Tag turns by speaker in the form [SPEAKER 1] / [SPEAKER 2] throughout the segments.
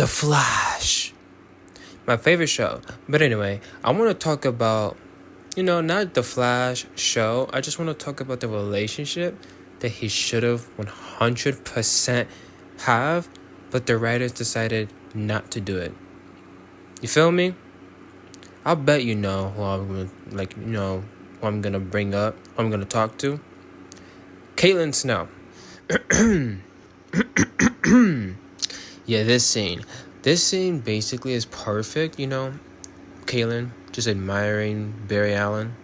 [SPEAKER 1] The Flash. My favorite show. But anyway, I want to talk about, not the Flash show. I just want to talk about the relationship that he should have 100% have, but the writers decided not to do it. You feel me? I'll bet you know who I'm gonna, who I'm gonna bring up, who I'm gonna talk to. Caitlin Snow. Yeah, this scene basically is perfect, Caitlin just admiring Barry Allen.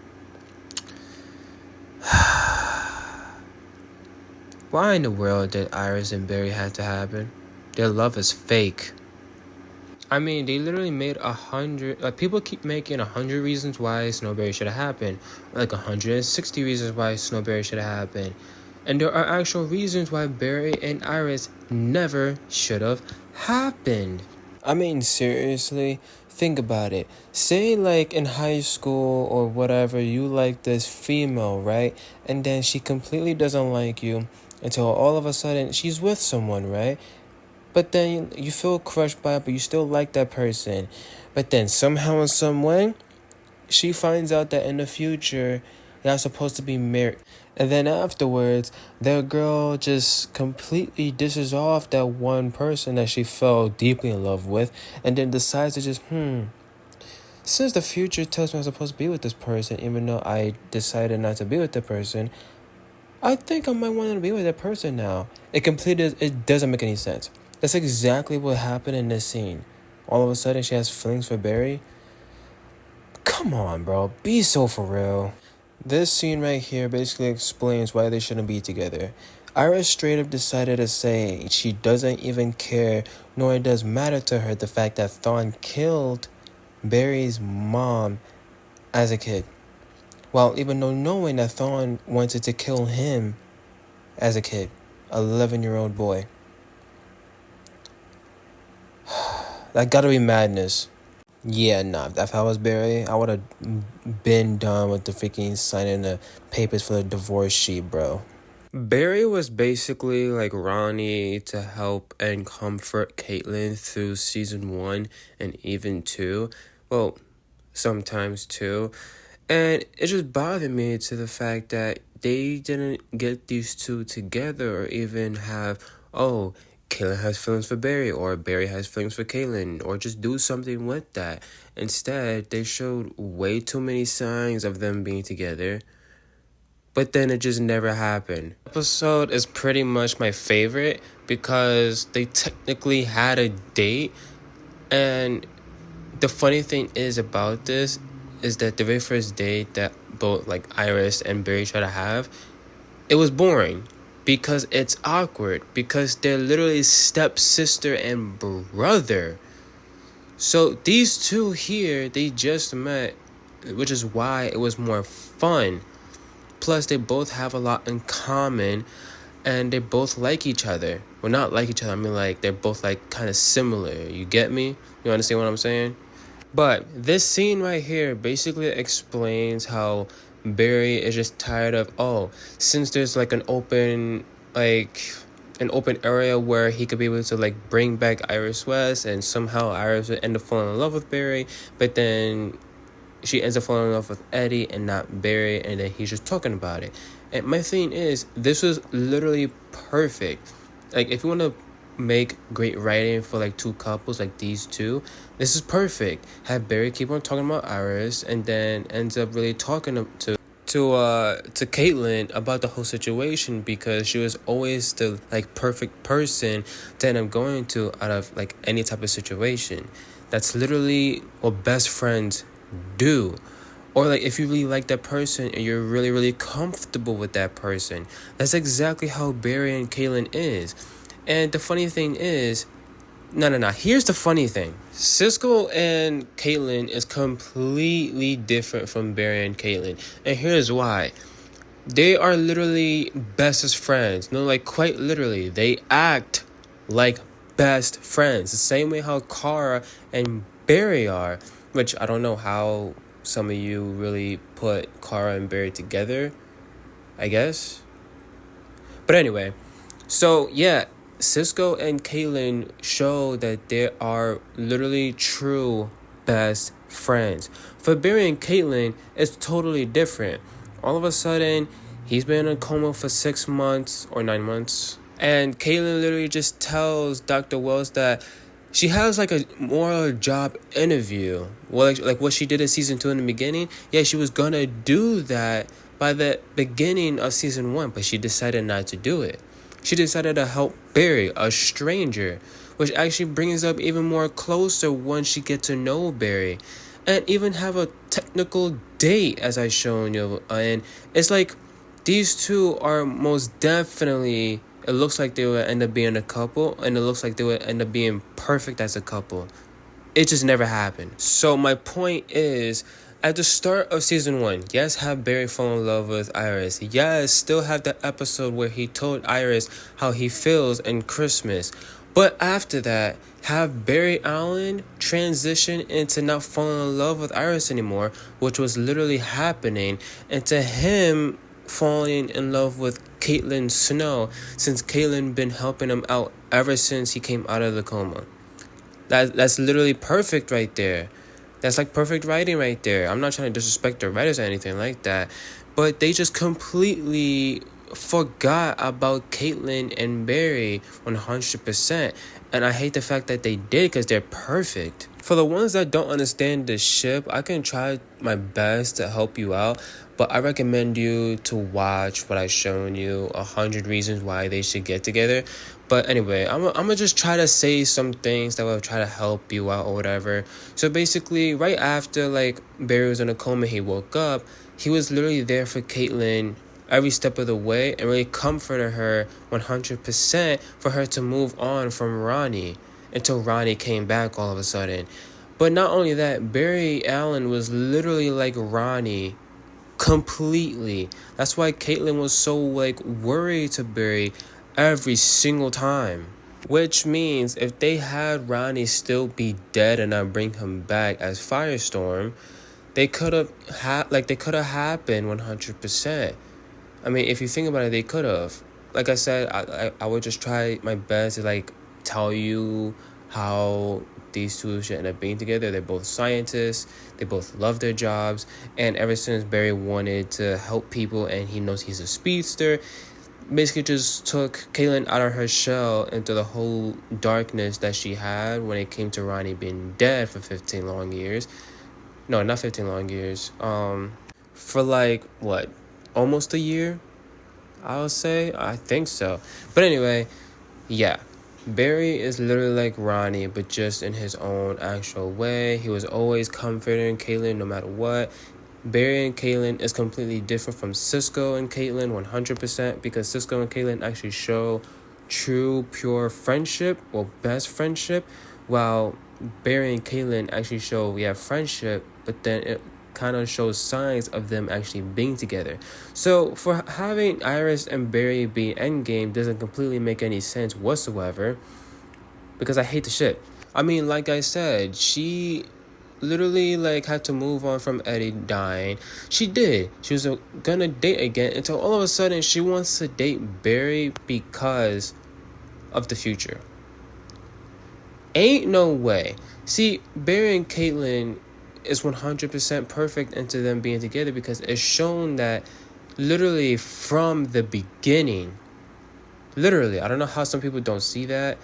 [SPEAKER 1] Why in the world did Iris and Barry have to happen? Their love is fake. I mean, they literally made 100... people keep making 100 reasons why Snowbarry should have happened. 160 reasons why Snowbarry should have happened. And there are actual reasons why Barry and Iris never should have happened. I mean, seriously, think about it. Say, in high school or whatever, you like this female, right? And then she completely doesn't like you until all of a sudden she's with someone, right? But then you feel crushed by it, but you still like that person. But then somehow in some way, she finds out that in the future, y'all supposed to be married. And then afterwards, the girl just completely dishes off that one person that she fell deeply in love with. And then decides to just, since the future tells me I'm supposed to be with this person, even though I decided not to be with the person, I think I might want to be with that person now. It doesn't make any sense. That's exactly what happened in this scene. All of a sudden, she has feelings for Barry. Come on, bro. Be so for real. This scene right here basically explains why they shouldn't be together. Iris straight up decided to say she doesn't even care, nor it does matter to her the fact that Thawne killed Barry's mom as a kid. While even though knowing that Thawne wanted to kill him as a kid, 11-year-old boy. That gotta be madness. Yeah, nah. If I was Barry, I would have been done with the freaking signing the papers for the divorce sheet, bro. Barry was basically like Ronnie to help and comfort Caitlin through season 1 and even 2. Well, sometimes 2. And it just bothered me to the fact that they didn't get these two together or even have, Caitlin has feelings for Barry, or Barry has feelings for Caitlin, or just do something with that. Instead, they showed way too many signs of them being together, but then it just never happened. The episode is pretty much my favorite because they technically had a date, and the funny thing is about this is that the very first date that both Iris and Barry try to have, it was boring. Because it's awkward. Because they're literally stepsister and brother. So these two here, they just met, which is why it was more fun. Plus, they both have a lot in common, and they both like each other. Well, not like each other. I mean, they're both kind of similar. You get me? You understand what I'm saying? But this scene right here basically explains how Barry is just tired of, since there's an open area where he could be able to bring back Iris West, and somehow Iris would end up falling in love with Barry, but then she ends up falling in love with Eddie and not Barry, and then he's just talking about it. And my thing is, this was literally perfect. If you want to make great writing for two couples like these two, this is perfect. Have Barry keep on talking about Iris, and then ends up really talking to Caitlin about the whole situation, because she was always the perfect person to end up going to out of any type of situation. That's literally what best friends do. Or if you really like that person and you're really, really comfortable with that person, that's exactly how Barry and Caitlin is. And the funny thing is, no. Here's the funny thing. Siskel and Caitlin is completely different from Barry and Caitlin. And here's why. They are literally bestest friends. No, quite literally. They act like best friends. The same way how Cara and Barry are. Which I don't know how some of you really put Cara and Barry together, I guess. But anyway, so yeah. Cisco and Caitlyn show that they are literally true best friends. For Barry and Caitlyn, it's totally different. All of a sudden, he's been in a coma for 6 months or 9 months. And Caitlyn literally just tells Dr. Wells that she has like a more job interview. Well, like what she did in season 2 in the beginning. Yeah, she was gonna do that by the beginning of season 1, but she decided not to do it. She decided to help Barry, a stranger, which actually brings up even more closer once she get to know Barry, and even have a technical date, as I shown you. And it's like these two are most definitely. It looks like they would end up being a couple, and it looks like they would end up being perfect as a couple. It just never happened. So my point is, at the start of season 1, yes, have Barry fall in love with Iris. Yes, still have the episode where he told Iris how he feels in Christmas. But after that, have Barry Allen transition into not falling in love with Iris anymore, which was literally happening, and to him falling in love with Caitlyn Snow, since Caitlyn been helping him out ever since he came out of the coma. That's literally perfect right there. That's like perfect writing right there. I'm not trying to disrespect the writers or anything like that, but they just completely forgot about Caitlyn and Barry 100%. And I hate the fact that they did, because they're perfect. For the ones that don't understand the ship, I can try my best to help you out, but I recommend you to watch what I've shown you, 100 reasons why they should get together. But anyway, I'm gonna just try to say some things that will try to help you out or whatever. So basically, right after like Barry was in a coma, he woke up. He was literally there for Caitlyn every step of the way and really comforted her 100% for her to move on from Ronnie until Ronnie came back all of a sudden. But not only that, Barry Allen was literally like Ronnie completely. That's why Caitlyn was so like worried to Barry every single time. Which means if they had Ronnie still be dead and not bring him back as Firestorm, they could have happened 100%. I mean, if you think about it, they could have. Like I said, I would just try my best to like tell you how these two should end up being together. They're both scientists. They both love their jobs. And ever since Barry wanted to help people and he knows he's a speedster, basically just took Caitlyn out of her shell into the whole darkness that she had when it came to Ronnie being dead for 15 long years. No, not 15 long years. For like, what, almost a year, I would say. I think so. But anyway, yeah. Barry is literally like Ronnie, but just in his own actual way. He was always comforting Caitlyn no matter what. Barry and Caitlyn is completely different from Cisco and Caitlyn 100%, because Cisco and Caitlyn actually show true, pure friendship, well, best friendship, while Barry and Caitlyn actually show, we have friendship, but then it kind of shows signs of them actually being together. So for having Iris and Barry be endgame doesn't completely make any sense whatsoever, because I hate the shit. I mean, like I said, she literally like had to move on from Eddie dying. She did. She was gonna date again until all of a sudden she wants to date Barry because of the future. Ain't no way. See, Barry and Caitlyn is 100% perfect into them being together, because it's shown that literally from the beginning. Literally, I don't know how some people don't see that,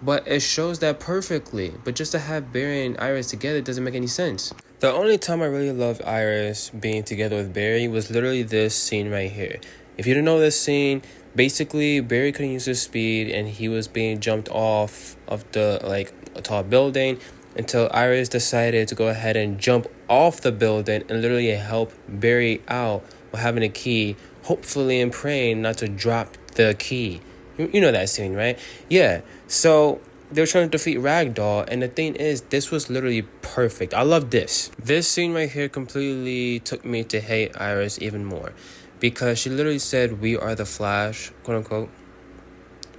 [SPEAKER 1] but it shows that perfectly. But just to have Barry and Iris together doesn't make any sense. The only time I really loved Iris being together with Barry was literally this scene right here. If you don't know this scene, basically Barry couldn't use his speed and he was being jumped off of the like a tall building until Iris decided to go ahead and jump off the building and literally help Barry out while having a key, hopefully and praying not to drop the key. You know that scene, right? Yeah. So they were trying to defeat Ragdoll, and the thing is, this was literally perfect. I love this. This scene right here completely took me to hate Iris even more, because she literally said, "We are the Flash," quote unquote.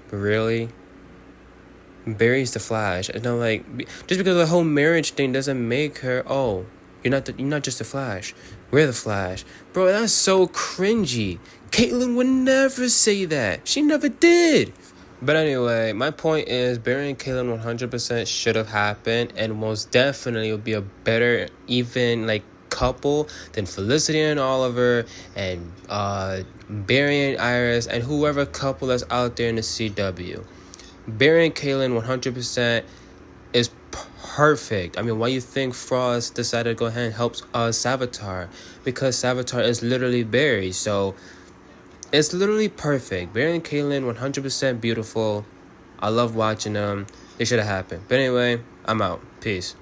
[SPEAKER 1] But really, Barry's the Flash. And I'm like, just because the whole marriage thing doesn't make her, oh, you're not just the Flash. We're the Flash. Bro, that's so cringy. Caitlyn would never say that. She never did. But anyway, my point is Barry and Kaylin 100% should have happened, and most definitely would be a better, even like couple than Felicity and Oliver, and Barry and Iris, and whoever couple that's out there in the CW. Barry and Kaylin 100% is perfect. I mean, why you think Frost decided to go ahead and help Savitar? Because Savitar is literally Barry, so it's literally perfect. Barry and Kaylin 100% beautiful. I love watching them. It should have happened. But anyway, I'm out. Peace.